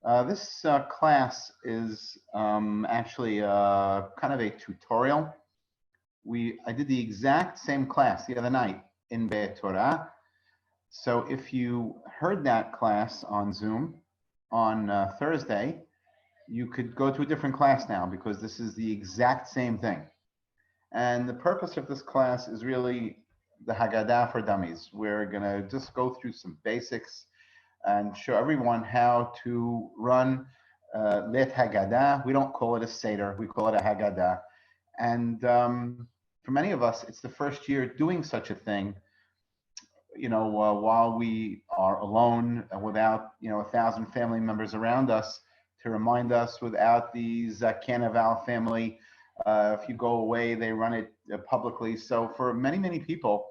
This class is actually kind of a tutorial. I did the exact same class the other night in Beit Torah. So if you heard that class on Zoom on Thursday, you could go to a different class now because this is the exact same thing. And the purpose of this class is really the Haggadah for Dummies. We're going to just go through some basics and show everyone how to run Let Haggadah. We don't call it a Seder, we call it a Haggadah. And for many of us, it's the first year doing such a thing, while we are alone and without, 1,000 family members around us to remind us, without the Carnival family. If you go away, they run it publicly. So for many, many people,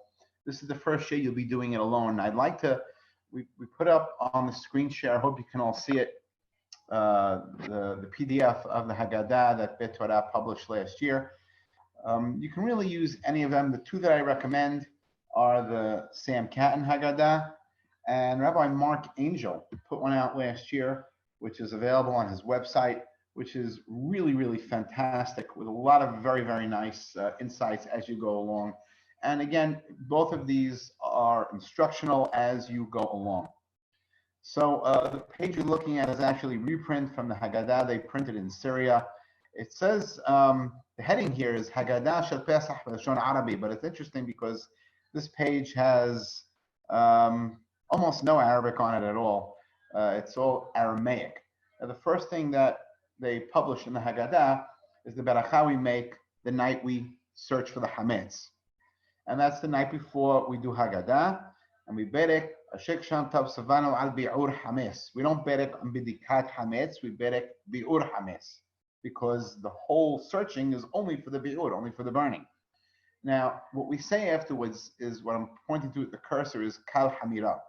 this is the first year you'll be doing it alone. I'd like to, we put up on the screen share, I hope you can all see it, the PDF of the Haggadah that Beit Torah published last year. You can really use any of them. The two that I recommend are the Sam Catton Haggadah, and Rabbi Mark Angel put one out last year, which is available on his website, which is really, really fantastic with a lot of very, very nice insights as you go along. And again, both of these are instructional as you go along. So the page you're looking at is actually reprint from the Haggadah. They printed in Syria. It says, the heading here is Haggadah Shel Pesah B'Lashon Arabi, but it's interesting because this page has almost no Arabic on it at all. It's all Aramaic. Now, the first thing that they publish in the Haggadah is the beracha we make the night we search for the Hametz. And that's the night before we do Haggadah, and we berek Ashek Sham Tav Savano al Bi'ur Hametz. We don't berek on Bidikat Hametz, we berek Bi'ur Hametz, because the whole searching is only for the Bi'ur, only for the burning. Now, what we say afterwards is what I'm pointing to with the cursor is Kal Hamira.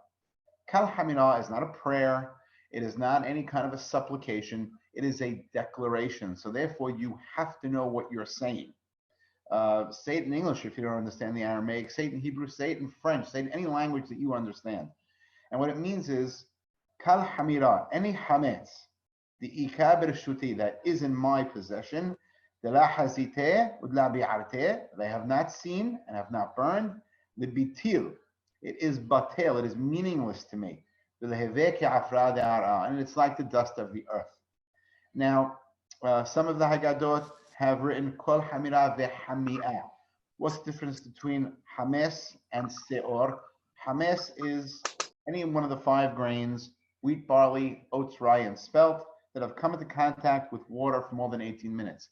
Kal Hamira is not a prayer. It is not any kind of a supplication. It is a declaration. So therefore, you have to know what you're saying. Say it in English if you don't understand the Aramaic. Say it in Hebrew. Say it in French. Say it in any language that you understand. And what it means is Kal Hamira, any Hametz, the Ika B'Reshuti, that is in my possession, they have not seen and have not burned. The bitil, it is batel, it is meaningless to me. And it's like the dust of the earth. Now, some of the Haggadot have written kol hamira ve'hamia. What's the difference between hames and seor? Hames is any one of the 5 grains: wheat, barley, oats, rye, and spelt, that have come into contact with water for more than 18 minutes.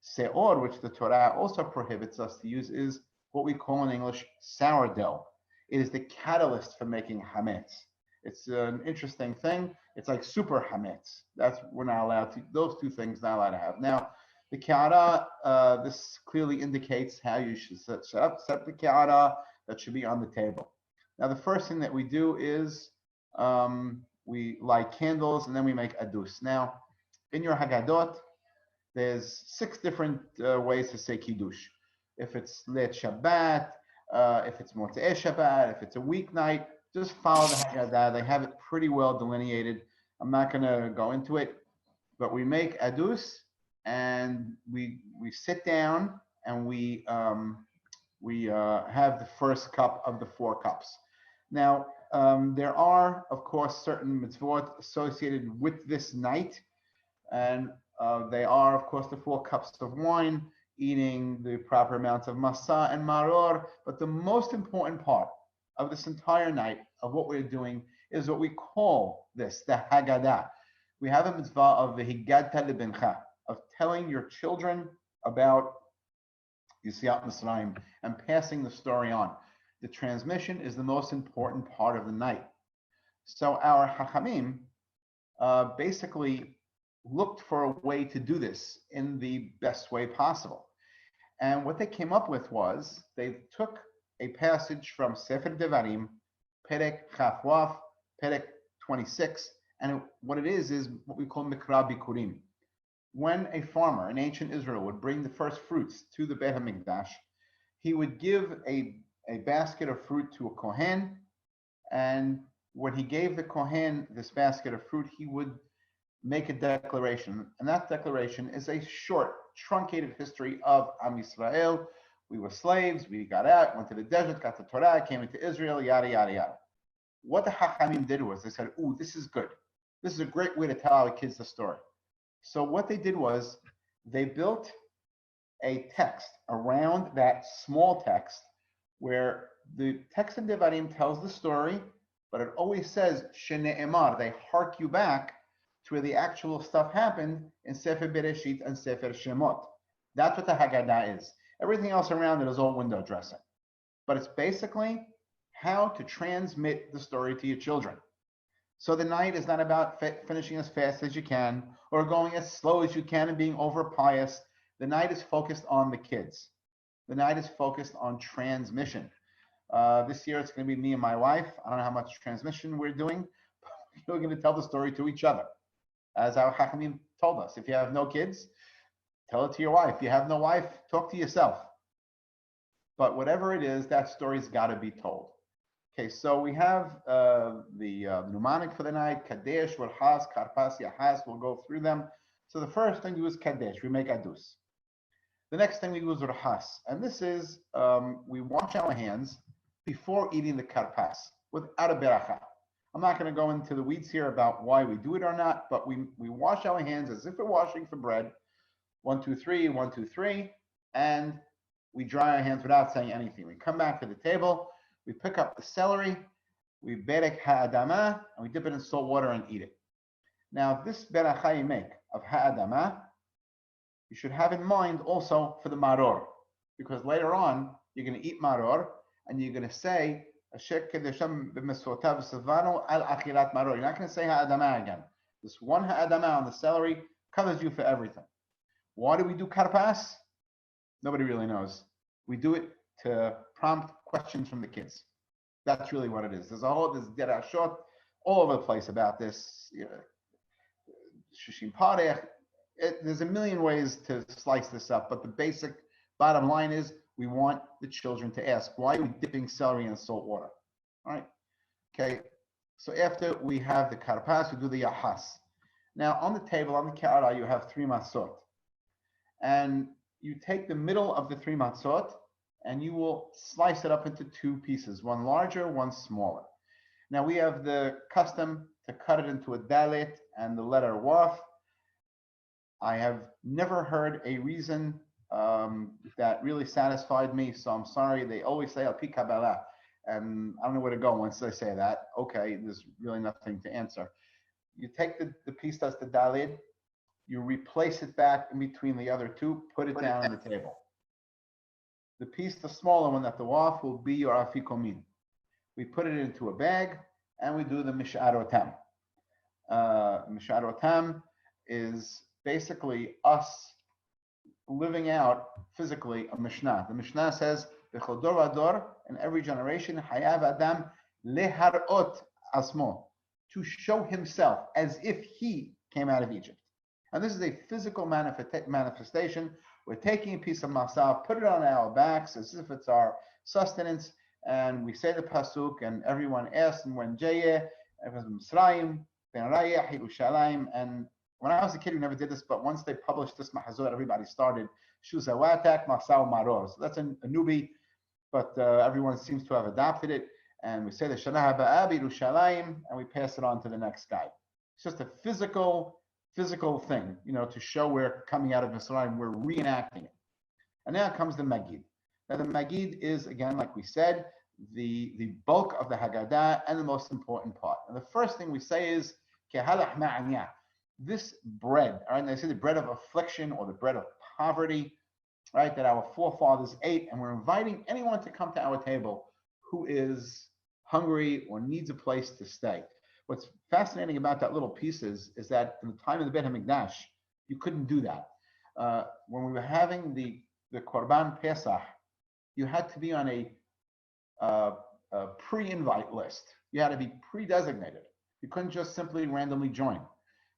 Seor, which the Torah also prohibits us to use, is what we call in English sourdough. It is the catalyst for making hametz. It's an interesting thing. It's like super hametz. We're not allowed to. Those two things not allowed to have. Now, the ka'ara, this clearly indicates how you should set the ka'ara that should be on the table. Now, the first thing that we do is we light candles and then we make adus. Now, in your Haggadot, there's 6 different ways to say Kiddush. If it's Leit Shabbat, if it's Motzei Shabbat, if it's a weeknight, just follow the Haggadah. They have it pretty well delineated. I'm not going to go into it, but we make Adus, and we sit down and we have the first cup of the 4 cups. Now, there are, of course, certain mitzvot associated with this night, and they are, of course, the 4 cups of wine, eating the proper amounts of masa and maror. But the most important part of this entire night of what we're doing is what we call this, the Haggadah. We have a mitzvah of the Higadta lebencha, of telling your children about Yetziat Mitzrayim and passing the story on. The transmission is the most important part of the night. So our Chachamim basically looked for a way to do this in the best way possible. And what they came up with was they took a passage from Sefer Devarim, Perek Chafwaf, Perek 26, and what it is what we call Mikra Bikurim. When a farmer in ancient Israel would bring the first fruits to the Beit HaMikdash, he would give a basket of fruit to a Kohen, and when he gave the Kohen this basket of fruit, he would make a declaration. And that declaration is a short, truncated history of Am Yisrael. We were slaves, we got out, went to the desert, got the Torah, came into Israel, yada, yada, yada. What the Hachamim did was they said, ooh, this is good. This is a great way to tell our kids the story. So what they did was they built a text around that small text where the text in Devarim tells the story, but it always says Shene'emar. They hark you back to where the actual stuff happened in Sefer Bereshit and Sefer Shemot. That's what the Haggadah is. Everything else around it is all window dressing. But it's basically how to transmit the story to your children. So the night is not about finishing as fast as you can or going as slow as you can and being over pious. The night is focused on the kids. The night is focused on transmission. This year it's going to be me and my wife. I don't know how much transmission we're doing. We're going to tell the story to each other. As our Chachamim told us, if you have no kids, tell it to your wife. If you have no wife, talk to yourself. But whatever it is, that story's got to be told. Okay, so we have the mnemonic for the night: Kadesh, Walhas, Karpas, Yahas. We'll go through them. So the first thing we do is Kadesh. We make Adus. The next thing we do is Rahas. And this is, we wash our hands before eating the Karpas without a beracha. I'm not going to go into the weeds here about why we do it or not, but we wash our hands as if we're washing for bread. 1, 2, 3, 1, 2, 3. And we dry our hands without saying anything. We come back to the table. We pick up the celery, we berek ha'adama, and we dip it in salt water and eat it. Now, this beracha you make of ha'adama, you should have in mind also for the maror, because later on, you're going to eat maror, and you're going to say, Asher kedesham b'mesotav savano al achilat maror. You're not going to say ha'adama again. This one ha'adama on the celery covers you for everything. Why do we do karpas? Nobody really knows. We do it to prompt questions from the kids. That's really what it is. There's derashot all over the place about this. Shishim parech. There's a million ways to slice this up, but the basic bottom line is we want the children to ask, why are we dipping celery in salt water? All right. Okay. So after we have the karpas, we do the yahas. Now on the table, on the kara, you have 3 matzot. And you take the middle of the 3 matzot, and you will slice it up into 2 pieces, one larger, one smaller. Now we have the custom to cut it into a dalet and the letter waf. I have never heard a reason that really satisfied me, so I'm sorry. They always say al pi kabbalah, and I don't know where to go once they say that. Okay, there's really nothing to answer. You take the piece that's the dalet, you replace it back in between the other 2, put it down on the table. The piece, the smaller one at the waf, will be your afikomin. We put it into a bag and we do the misharotam. Misharotam is basically us living out physically a Mishnah. The Mishnah says, "B'chol dor v'dor," in every generation, hayav adam leharot asmo, to show himself as if he came out of Egypt. And this is a physical manifestation. We're taking a piece of masah, put it on our backs as if it's our sustenance, and we say the pasuk, and everyone asks, and when Jayeh, Mizrachi, Yerushalayim, and when I was a kid, we never did this, but once they published this mahazot, everybody started Shuzawatak, Masao Maror. So that's a newbie, but everyone seems to have adopted it. And we say the Shana Haba Yerushalayim, and we pass it on to the next guy. It's just a physical thing, to show we're coming out of Mizrachi, we're reenacting it. And now comes the Magid. Now the Magid is, again, like we said, the bulk of the Haggadah and the most important part. And the first thing we say is, Kehalach ma'anya. This bread, all right, and they say the bread of affliction or the bread of poverty, right, that our forefathers ate, and we're inviting anyone to come to our table who is hungry or needs a place to stay. What's fascinating about that little piece is that in the time of the Beit HaMikdash, you couldn't do that. When we were having the Korban Pesah, you had to be on a pre-invite list. You had to be pre-designated. You couldn't just simply randomly join.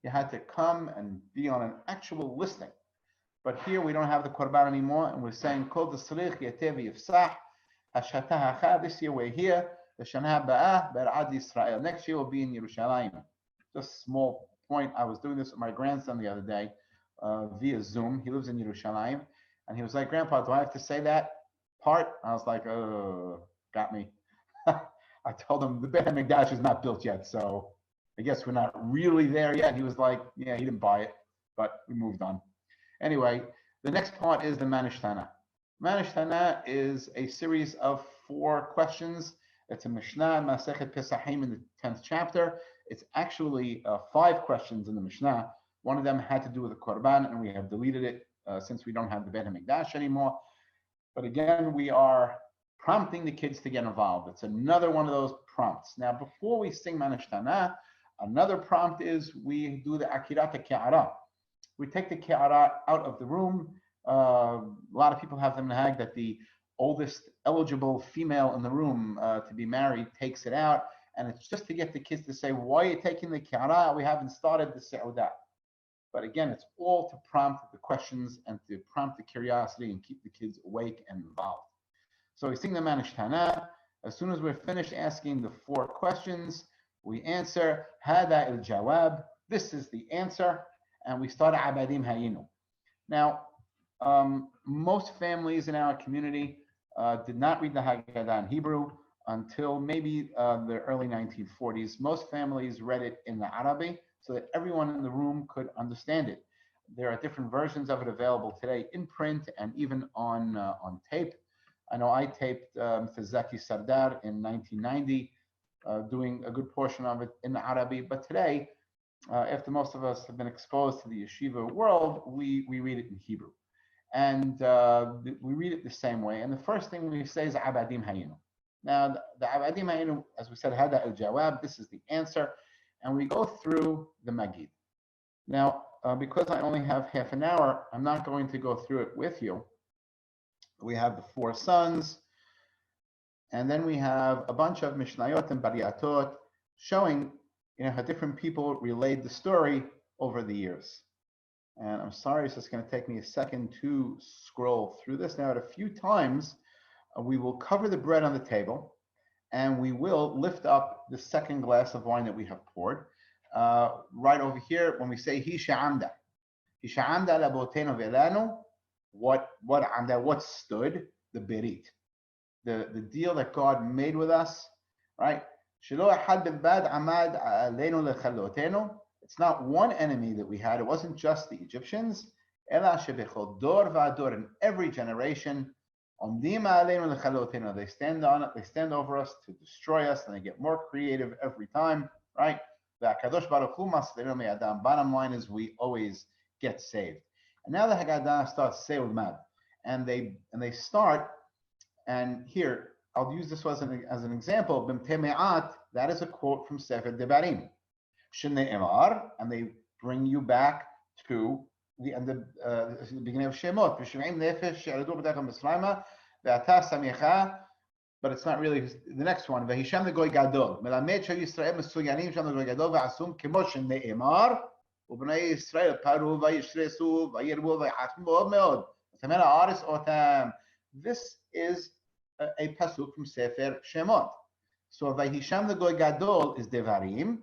You had to come and be on an actual listing. But here we don't have the Korban anymore, and we're saying, Kol D'Srich Yetev Yifsach, Hashata Hacha. This year we're here. The Shana Ba'ah Ber'ad Yisrael. Next year will be in Yerushalayim. Just small point, I was doing this with my grandson the other day via Zoom. He lives in Yerushalayim. And he was like, Grandpa, do I have to say that part? I was like, oh, got me. I told him the Beit HaMikdash is not built yet, so I guess we're not really there yet. He was like, yeah, he didn't buy it, but we moved on. Anyway, the next part is the Manishtana. Manishtana is a series of 4 questions. It's a Mishnah, Masechet Pesachim in the 10th chapter. It's actually 5 questions in the Mishnah. One of them had to do with the Korban, and we have deleted it since we don't have the Beit HaMikdash anymore. But again, we are prompting the kids to get involved. It's another one of those prompts. Now, before we sing Manishtana, another prompt is we do the Akirat Ke'ara. We take the Ke'ara out of the room. A lot of people have them in Hag that the oldest eligible female in the room to be married takes it out. And it's just to get the kids to say, why are you taking the Ke'ara? We haven't started the Seudah. But again, it's all to prompt the questions and to prompt the curiosity and keep the kids awake and involved. So we sing the Manishtana. As soon as we're finished asking the 4 questions, we answer Hada il Jawab. This is the answer. And we start Abadim Hayinu. Now, most families in our community did not read the Haggadah in Hebrew until maybe the early 1940s. Most families read it in the Arabic so that everyone in the room could understand it. There are different versions of it available today in print and even on tape. I know I taped Mr. Zaki Sardar in 1990, doing a good portion of it in the Arabic. But today, after most of us have been exposed to the yeshiva world, we read it in Hebrew. And we read it the same way. And the first thing we say is Abadim Hayinu. Now, the Abadim Hayinu, as we said, Hada al Jawab, this is the answer. And we go through the Magid. Now, because I only have half an hour, I'm not going to go through it with you. We have the 4 sons, and then we have a bunch of Mishnayot and Bariatot showing how different people relayed the story over the years. And I'm sorry, it's just going to take me a second to scroll through this. Now, at a few times, we will cover the bread on the table, and we will lift up the second glass of wine that we have poured. Right over here, when we say Hi Sha'amda. Hi Sha'amda labotenu velanu. What stood? The Berit. The deal that God made with us, right? It's not one enemy that we had. It wasn't just the Egyptians. In every generation, they stand on it, they stand over us to destroy us, and they get more creative every time, right? Bottom line is we always get saved. And now the Haggadah starts Seud and they start, and here I'll use this as an example. That is a quote from Sefer Devarim. And they bring you back to the beginning of Shemot. But it's not really the next one. V'hisham the goy gadol. Melamed shel Yisrael mesuyanim sham the goy gadol v'asum kemo shene'emar ובני ישראל פרו וישרסו וירבו ויעצמו מאוד מאוד. הארץ אותם. This is a pasuk from Sefer Shemot. So Vayisham the Goy Gadol is Devarim,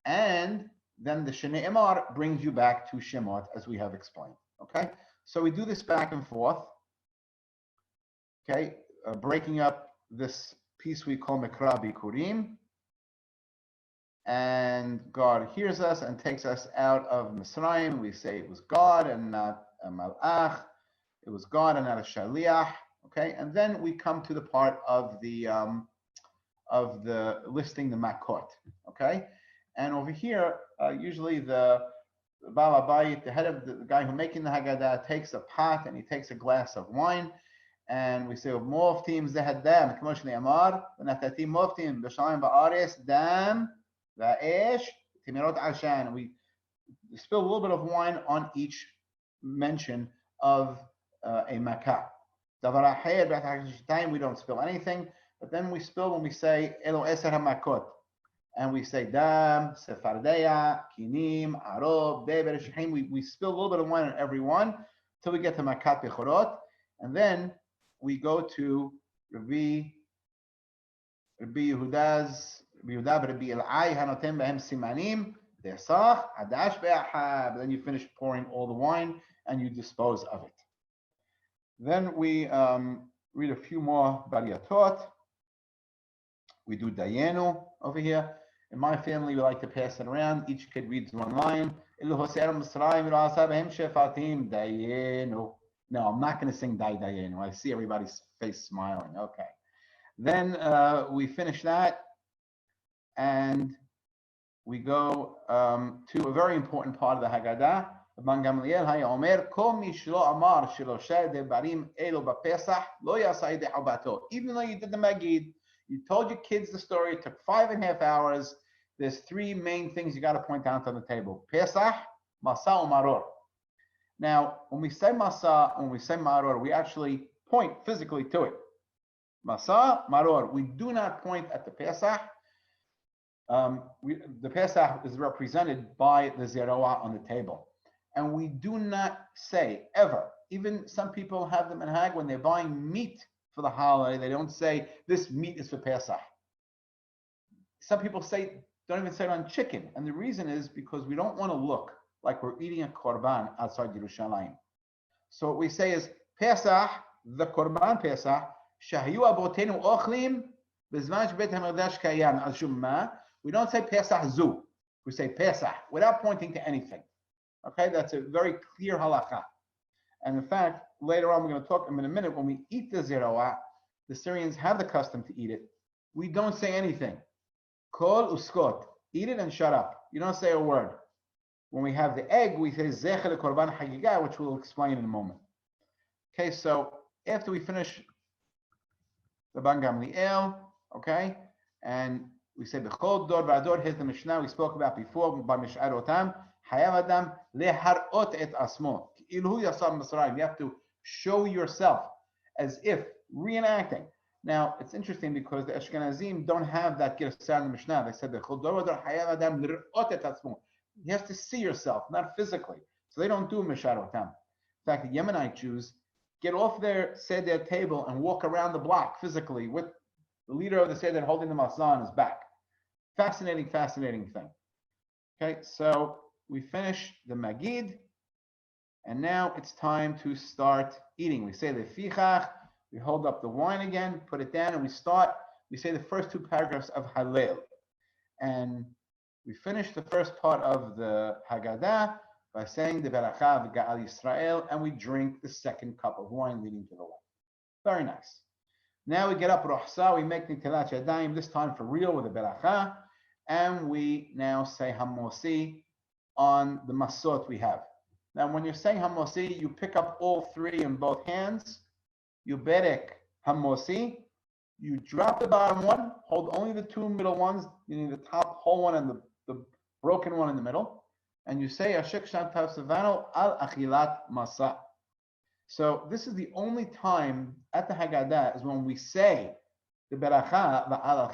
and then the Shene'emar brings you back to Shemot, as we have explained. Okay, so we do this back and forth. Okay, breaking up this piece we call Mikra Bikurim. And God hears us and takes us out of Mitzrayim. We say it was God and not a Malach. It was God and not a Shaliach. Okay, and then we come to the part of the listing the Makot. Okay, and over here, usually the Baal Habayit, the head of the guy who's making the Haggadah, takes a pot and he takes a glass of wine, and we say Moftim Zehadam, Kmosh Ne'amar, V'natati Moftim B'Shalim Ba'ares Dam. We spill a little bit of wine on each mention of a makah. We don't spill anything, but then we spill when we say Elo Eser HaMakot, and we say Dam, Sephardeya, Kinim, Arob, Deber, Shechim. We spill a little bit of wine on every one till we get to Makat Bechorot, and then we go to Rabbi Yehuda's Rabbi Elai Hanotem Behem Simanim Then you finish pouring all the wine and you dispose of it. Then we read a few more bariatot. We do dayenu over here. In my family, we like to pass it around. Each kid reads one line. No, I'm not going to sing dayenu. I see everybody's face smiling. Okay. Then we finish that, and we go to a very important part of the Haggadah. Rabban Gamliel היה אומר, כל מי שלא אמר שלושה דברים אלו בפסח, לא יעשה ידי חובתו. Even though you did the Magid, you told your kids the story, it took 5.5 hours. There's 3 main things you got to point out on the table: Pesach, Masa, and Maror. Now, when we say Masa, when we say Maror, we actually point physically to it. Masa, Maror. We do not point at the Pesach. The Pesach is represented by the Zeroah on the table. And we do not say ever, even some people have them in Hag when they're buying meat for the holiday, they don't say this meat is for Pesach. Some people don't even say it on chicken. And the reason is because we don't want to look like we're eating a korban outside Yerushalayim. So what we say is Pesach, the korban Pesach, shahiyu abotenu ochlim b'zman shebeit hamikdash kayan al shumma. We don't say Pesach zu. We say Pesach without pointing to anything. Okay, that's a very clear halacha. And in fact, later on, we're going to talk in a minute, when we eat the zeroah, the Syrians have the custom to eat it. We don't say anything. Kol uskot. Eat it and shut up. You don't say a word. When we have the egg, we say zecher korban hagigah, which we'll explain in a moment. Okay, so after we finish the Rabban Gamliel, okay, and we say b'chol dor v'ador, here's the Mishnah we spoke about before, by Mish'arotam, hayav adam leharot et asmo. You have to show yourself as if reenacting. Now, it's interesting because the Ashkenazim don't have that girsa in the Mishnah. They said, you have to see yourself, not physically. So they don't do Mish'arotam. In fact, the Yemenite Jews get off their Seder table and walk around the block physically with the leader of the Seder holding the matzah on his back. Fascinating thing. Okay, so we finish the Magid. And now it's time to start eating. We say the fichach, we hold up the wine again, put it down, and we say the first 2 paragraphs of Hallel. And we finish the first part of the Haggadah by saying the Beracha v'Ga'al Yisrael, and we drink the second cup of wine leading to the wine. Very nice. Now we get up Rochsa, we make Nitilat Yadayim, this time for real with the Beracha, and we now say Hamosi on the Masot we have. Now, when you're saying Hamosi, you pick up all 3 in both hands. You berek Hamosi. You drop the bottom one, hold only the 2 middle ones, meaning the top whole one and the broken one in the middle. And you say Ashik Shantav Savano al Achilat Masa. So this is the only time at the Haggadah is when we say the Beracha al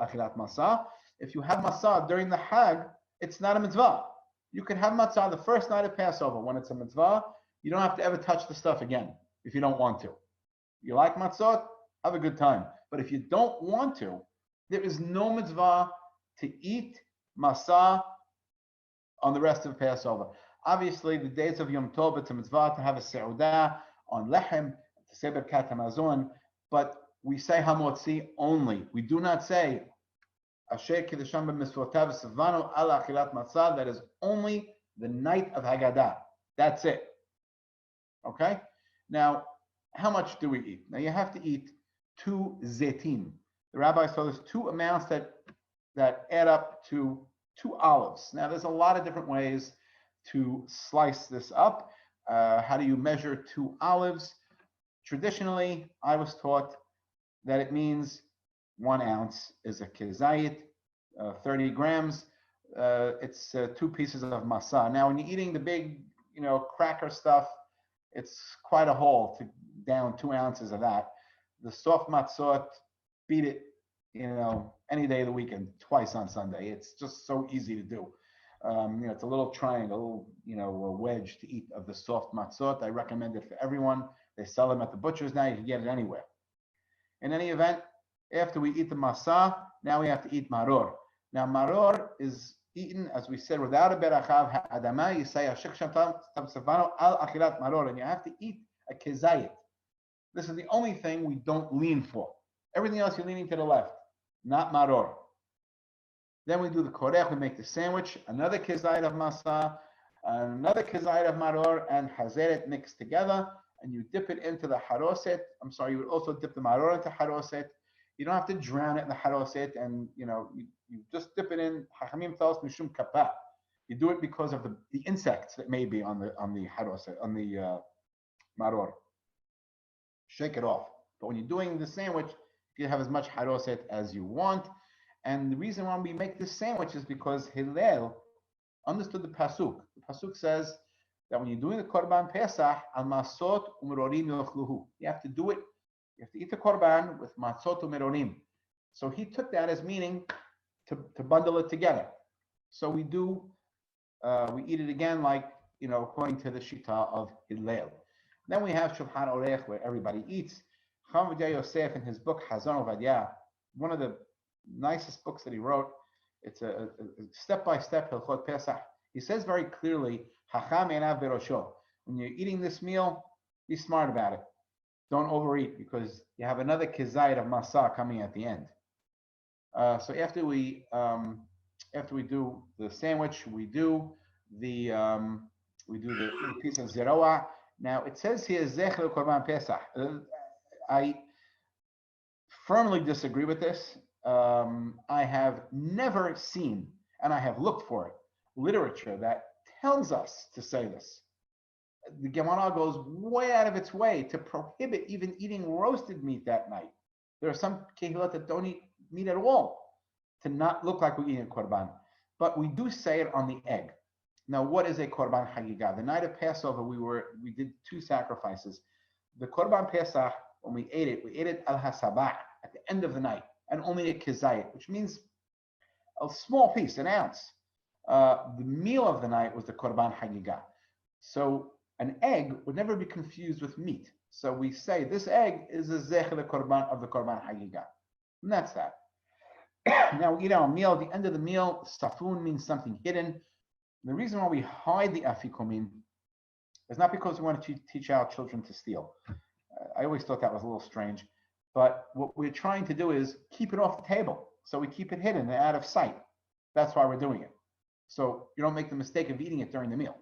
Achilat Masa. If you have Masa during the Hag, it's not a mitzvah. You can have matzah the first night of Passover when it's a mitzvah. You don't have to ever touch the stuff again if you don't want to. You like matzot? Have a good time. But if you don't want to, there is no mitzvah to eat matzah on the rest of Passover. Obviously, the days of Yom Tov, it's a mitzvah to have a seudah on lechem, to say Birkat Hamazon, but we say hamotzi only. We do not say that is only the night of Haggadah. That's it. Okay? Now, how much do we eat? Now, you have to eat 2 zetim. The rabbis told us 2 amounts that add up to 2 olives. Now, there's a lot of different ways to slice this up. How do you measure 2 olives? Traditionally, I was taught that it means 1 ounce is a kezayit, 30 grams. It's 2 pieces of masa. Now, when you're eating the big, cracker stuff, it's quite a haul to down 2 ounces of that. The soft matzot, beat it, any day of the weekend, twice on Sunday. It's just so easy to do. It's a little triangle, a wedge to eat of the soft matzot. I recommend it for everyone. They sell them at the butcher's now. You can get it anywhere. In any event, after we eat the masa, now we have to eat maror. Now, maror is eaten, as we said, without a berachav ha'adama, you say ashik shantam savano al achilat maror, and you have to eat a kezayit. This is the only thing we don't lean for. Everything else you're leaning to the left, not maror. Then we do the korech, we make the sandwich, another kezayit of masa, another kezayit of maror, and hazeret mixed together, and you dip it into the haroset. I'm sorry, you would also dip the maror into haroset. You don't have to drown it in the haroset, and you just dip it in. Hachamim tells mishum kapah. You do it because of the insects that may be on the haroset, on the maror. Shake it off. But when you're doing the sandwich, you have as much haroset as you want. And the reason why we make this sandwich is because Hillel understood the pasuk. The pasuk says that when you're doing the korban pesach, al masot umerorim yochluhu. You have to do it. You have to eat the korban with matzot umerorim. So he took that as meaning to bundle it together. So we do. We eat it again, like according to the shita of Hillel. Then we have Shulchan Orech, where everybody eats. Chacham Ovadia Yosef, in his book Hazon Ovadia, one of the nicest books that he wrote. It's a step-by-step Hilchot Pesach. He says very clearly, Hacham einav berosho. When you're eating this meal, be smart about it. Don't overeat, because you have another kezayit of masa coming at the end. So after we do the sandwich, we do the piece of zeroah. Now it says here zecher korban pesach. I firmly disagree with this. I have never seen, and I have looked for it, literature that tells us to say this. The Gemara goes way out of its way to prohibit even eating roasted meat that night. There are some kehilot that don't eat meat at all, to not look like we're eating a korban. But we do say it on the egg. Now, what is a korban hagigah? The night of Passover, we did two sacrifices. The korban pesach, when we ate it al hasabah, at the end of the night, and only a kezayit, which means a small piece, an ounce. The meal of the night was the korban hagigah. So an egg would never be confused with meat. So we say this egg is a zecher korban of the korban hagigah. And that's that. Now we eat our meal. At the end of the meal, safun means something hidden. The reason why we hide the afikomin is not because we want to teach our children to steal. I always thought that was a little strange. But what we're trying to do is keep it off the table. So we keep it hidden and out of sight. That's why we're doing it. So you don't make the mistake of eating it during the meal.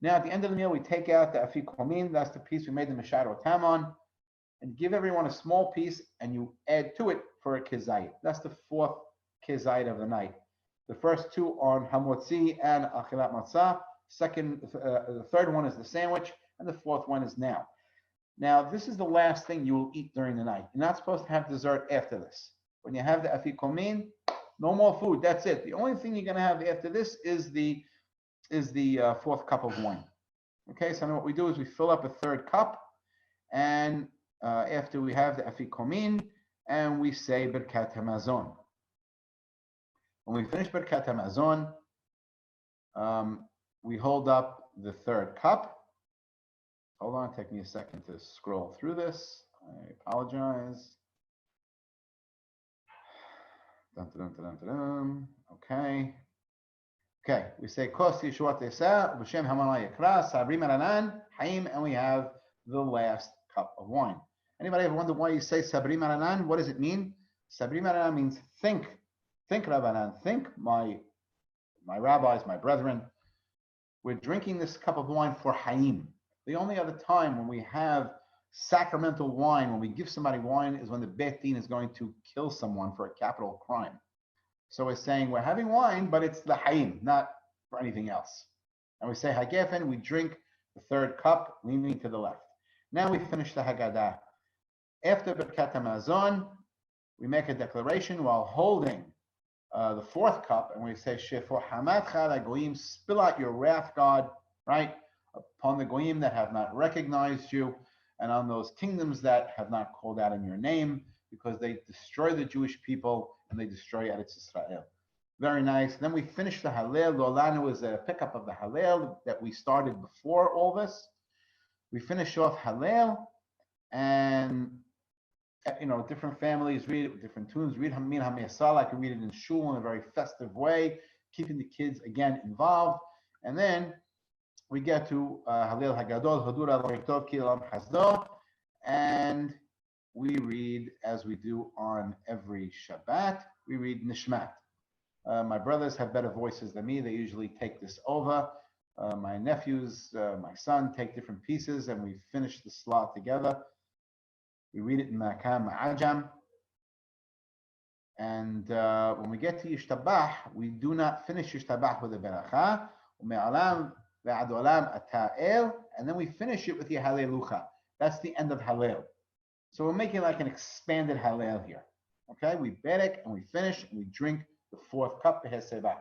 Now, at the end of the meal, we take out the afikomin. That's the piece we made the mashad or tam on. And give everyone a small piece, and you add to it for a kezayit. That's the fourth kezayit of the night. The first two on hamotzi and achilat matzah. The third one is the sandwich, and the fourth one is now. Now, this is the last thing you will eat during the night. You're not supposed to have dessert after this. When you have the afikomin, no more food. That's it. The only thing you're going to have after this is the fourth cup of wine. Okay, so now what we do is we fill up a third cup, and after we have the afikomin, and we say Birkat Hamazon. When we finish Birkat Hamazon, we hold up the third cup. Hold on, take me a second to scroll through this. I apologize. Dun, dun, dun, dun, dun. Okay. Okay, we say Kos Yeshuat Esa, B'Shem Hamanah Yekra, Sabri Maranan, Haim, and we have the last cup of wine. Anybody ever wonder why you say Sabri Maranan? What does it mean? Sabri Maranan means think. Think, Rabbanan. Think, my rabbis, my brethren. We're drinking this cup of wine for Haim. The only other time when we have sacramental wine, when we give somebody wine, is when the Beit Din is going to kill someone for a capital crime. So we're saying we're having wine, but it's the Haim, not for anything else. And we say Hagefen, we drink the third cup, leaning to the left. Now we finish the Haggadah. After Birkat Hamazon, we make a declaration while holding the fourth cup, and we say, Shefor Hamat Chad Goyim, spill out your wrath, God, right, upon the Goyim that have not recognized you, and on those kingdoms that have not called out in your name, because they destroy the Jewish people and they destroy Eretz Israel. Very nice. Then we finish the Hallel. Lolanu is a pickup of the Hallel that we started before all this. We finish off Hallel, and different families read it with different tunes. Read Hamin HaMe'asal. I can read it in shul in a very festive way. keeping the kids again involved. And then we get to Halil Hagadol, Hadura Tov Kilam Hasdo, and we read, as we do on every Shabbat, we read Nishmat. My brothers have better voices than me. They usually take this over. My nephews, my son, take different pieces, and we finish the slot together. We read it in Makam Ajam. And when we get to Yishtabah, we do not finish Yishtabah with a beracha. And then we finish it with the Halelucha. That's the end of Halel. So we're making like an expanded Halel here. Okay, we berek and we finish and we drink the fourth cup, Beheseva.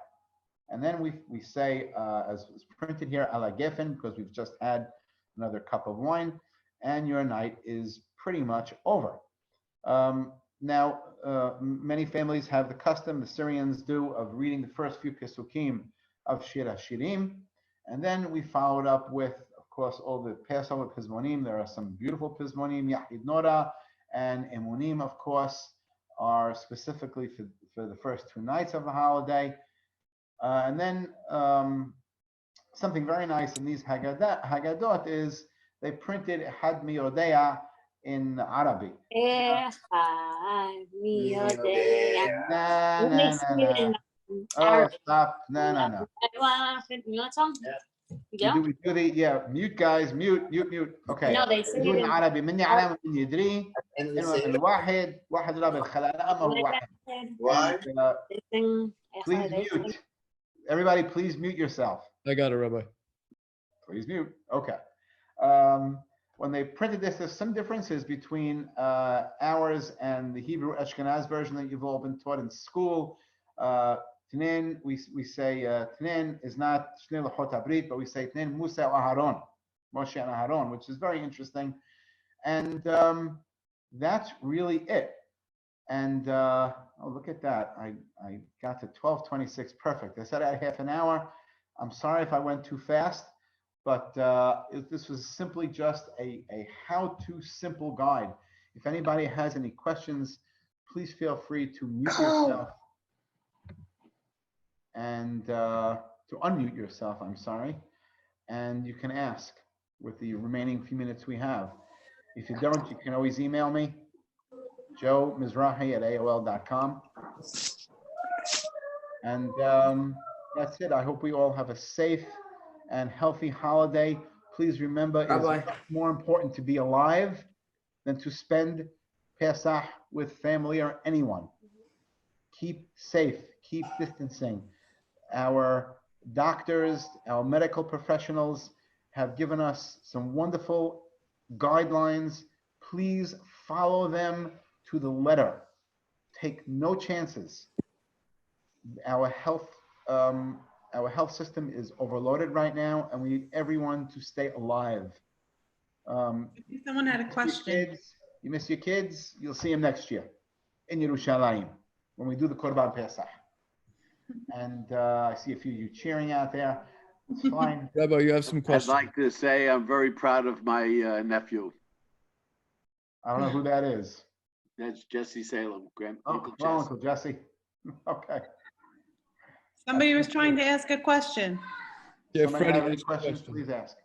And then we say, as printed here, ala gefen, because we've just had another cup of wine, and your night is pretty much over. Now, many families have the custom, the Syrians do, of reading the first few Pesukim of Shir HaShirim, and then we follow it up with, of course, all the Passover Pizmonim. There are some beautiful Pizmonim, Yahid Nora and Emunim, of course, are specifically for the first 2 nights of the holiday. And then something very nice in these Haggadot is they printed Had Miodea in Arabic. Oh, stop. No. We do the, mute guys, mute. Okay. No, they say it in Arabic. مني علامة من يدري إنه الواحد واحد رابع الخلالة أما هو واحد. Why? Please mute. Everybody, please mute yourself. I got it, Rabbi. Please mute. Okay. When they printed this, there's some differences between ours and the Hebrew Ashkenaz version that you've all been taught in school. Tnen, we say Tnen is not Shnei Luchot Habrit, but we say Tnen Musa Aharon, Moshe and Aharon, which is very interesting. And that's really it. And look at that. I got to 12:26. Perfect. I said I had half an hour. I'm sorry if I went too fast, but this was simply just a how-to simple guide. If anybody has any questions, please feel free to mute yourself and to unmute yourself, I'm sorry, and you can ask with the remaining few minutes we have. If you don't, you can always email me, joe.mizrachi@aol.com. And that's it. I hope we all have a safe and healthy holiday. Please remember, it is much more important to be alive than to spend Pesach with family or anyone. Keep safe, keep distancing. Our doctors, our medical professionals have given us some wonderful guidelines. Please follow them to the letter. Take no chances. Our health system is overloaded right now, and we need everyone to stay alive. Someone had a question. You miss your kids, you'll see them next year in Yerushalayim when we do the Korban Pesach. And I see a few of you cheering out there. It's fine. Rabbi, you have some questions. I'd like to say I'm very proud of my nephew. I don't know who that is. That's Jesse Salem, Uncle Jesse. Okay. Somebody was trying to ask a question. Yeah, Somebody Freddie, have any ask a questions? question. Please ask.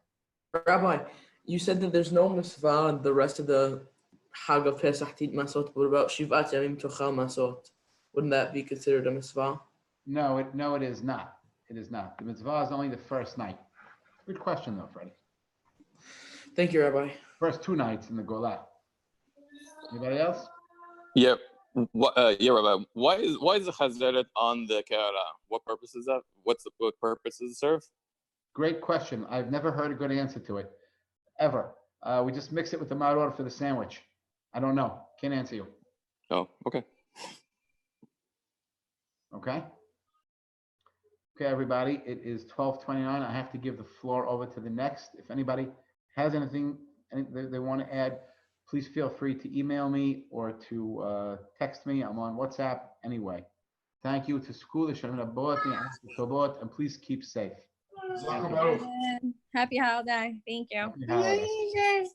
Rabbi, you said that there's no mitzvah on the rest of the Hag of Pesach Tit Masot. What about Shivat Yamim Tochal Masot? Wouldn't that be considered a mitzvah? No, it is not. It is not. The mitzvah is only the first night. Good question, though, Freddie. Thank you, Rabbi. First 2 nights in the Golah. Anybody else? Yeah, Rabbi. Why is the Chazeret on the Kehara? What purpose is that? What purpose does it serve? Great question. I've never heard a good answer to it, ever. We just mix it with the maror for the sandwich. I don't know. Can't answer you. Oh, okay. Okay. Okay, everybody. It is 12:29. I have to give the floor over to the next. If anybody has anything they want to add, please feel free to email me or to text me. I'm on WhatsApp anyway. Thank you to school, and please keep safe. Happy holiday. Thank you. Happy holidays.